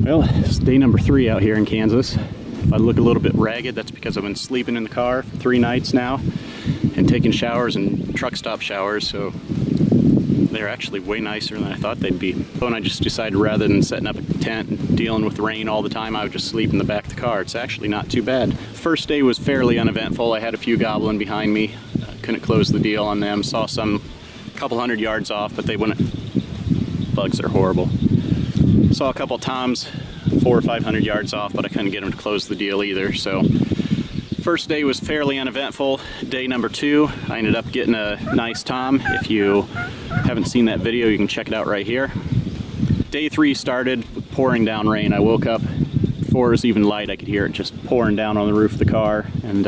Well, it's day number 3 out here in Kansas. If I look a little bit ragged, that's because I've been sleeping in the car for 3 nights now and taking showers and truck stop showers, so they're actually way nicer than I thought they'd be. And I just decided rather than setting up a tent and dealing with rain all the time, I would just sleep in the back of the car. It's actually not too bad. First day was fairly uneventful. I had a few gobbling behind me. Couldn't close the deal on them. Saw some a couple hundred yards off, but they wouldn't. Bugs are horrible. Saw a couple toms 400 or 500 yards off, but I couldn't get them to close the deal either. So first day was fairly uneventful. Day number 2, I ended up getting a nice tom. If you haven't seen that video, you can check it out right here. Day 3 started with pouring down rain. I woke up before it was even light. I could hear it just pouring down on the roof of the car, and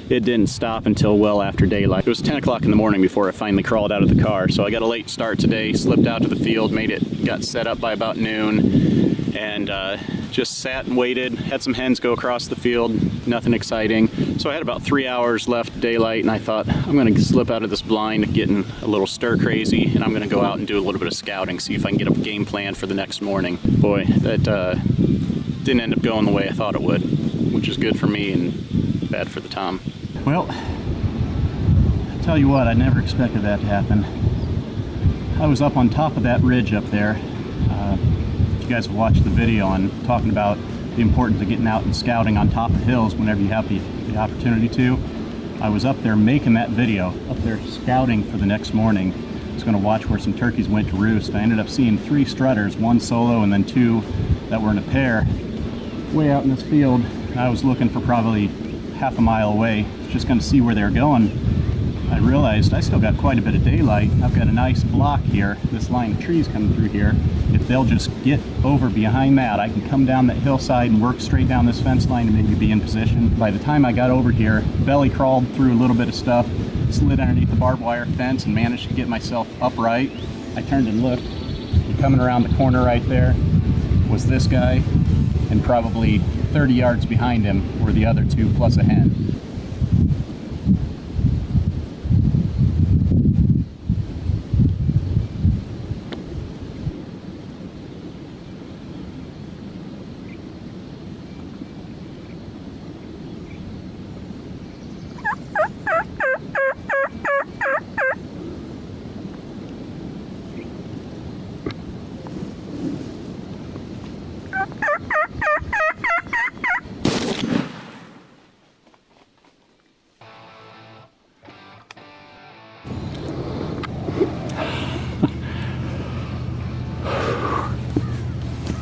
it didn't stop until well after daylight. It was 10 o'clock in the morning before I finally crawled out of the car. So I got a late start today, slipped out to the field, got set up by about noon, and just sat and waited. Had some hens go across the field, nothing exciting. So I had about 3 hours left daylight, and I thought, I'm gonna slip out of this blind, getting a little stir crazy, and I'm gonna go out and do a little bit of scouting, see if I can get a game plan for the next morning. Boy, that didn't end up going the way I thought it would, which is good for me and bad for the tom. Well, I tell you what, I never expected that to happen. I was up on top of that ridge up there. If you guys have watched the video on talking about the importance of getting out and scouting on top of hills whenever you have the opportunity to, I was up there making that video, up there scouting for the next morning. I was going to watch where some turkeys went to roost. I ended up seeing 3 strutters, 1 solo and then 2 that were in a pair, way out in this field. I was looking for probably half a mile away, just going to see where they're going. I realized I still got quite a bit of daylight. I've got a nice block here, this line of trees coming through here. If they'll just get over behind that, I can come down that hillside and work straight down this fence line and maybe be in position. By the time I got over here, belly crawled through a little bit of stuff, slid underneath the barbed wire fence and managed to get myself upright. I turned and looked, and coming around the corner right there was this guy, and probably 30 yards behind him were the other 2 plus a hen.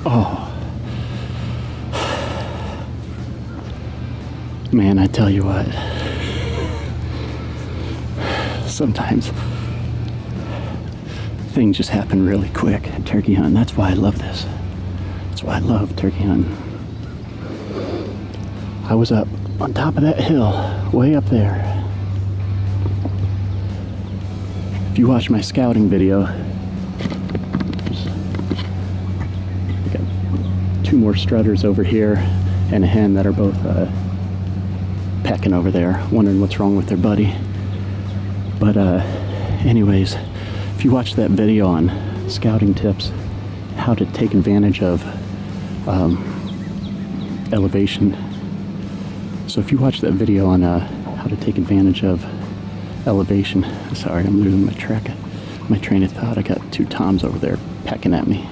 Oh, man, I tell you what, sometimes things just happen really quick at turkey hunting. That's why I love this. That's why I love turkey hunting. I was up on top of that hill, way up there. If you watch my scouting video, 2 more strutters over here and a hen that are both pecking over there, wondering what's wrong with their buddy. But anyways, if you watch that video on scouting tips, how to take advantage of elevation. So if you watch that video on how to take advantage of elevation, sorry, I'm losing my train of thought. I got 2 toms over there pecking at me.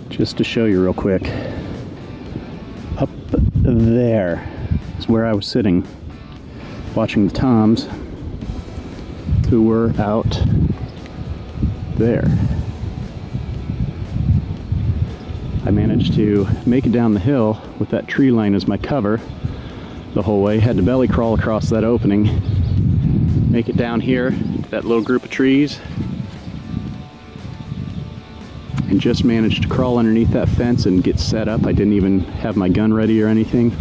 Just to show you real quick, up there is where I was sitting watching the toms who were out there. I managed to make it down the hill with that tree line as my cover, the whole way. Had to belly crawl across that opening, make it down here to that little group of trees, and just managed to crawl underneath that fence and get set up. I didn't even have my gun ready or anything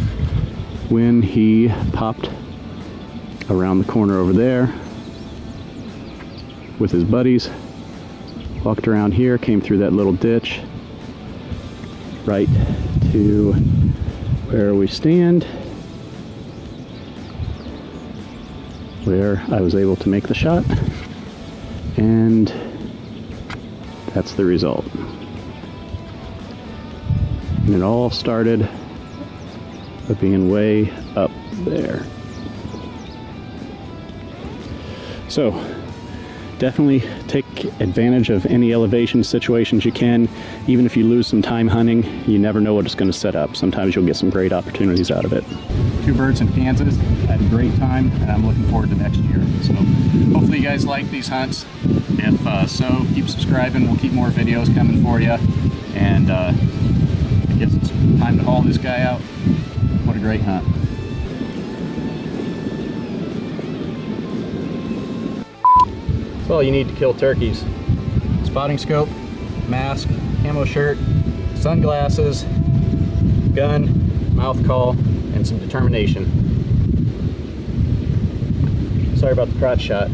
when he popped around the corner over there with his buddies, walked around here, came through that little ditch right to where we stand, where I was able to make the shot, and that's the result. And it all started by being way up there. So definitely take advantage of any elevation situations you can. Even if you lose some time hunting, you never know what it's going to set up. Sometimes you'll get some great opportunities out of it. 2 birds in Kansas. Had a great time, and I'm looking forward to next year. So hopefully you guys like these hunts. If so, keep subscribing. We'll keep more videos coming for you. And I guess it's time to haul this guy out. What a great hunt. That's all you need to kill turkeys. Spotting scope, mask, camo shirt, sunglasses, gun, mouth call, and some determination. Sorry about the crotch shot.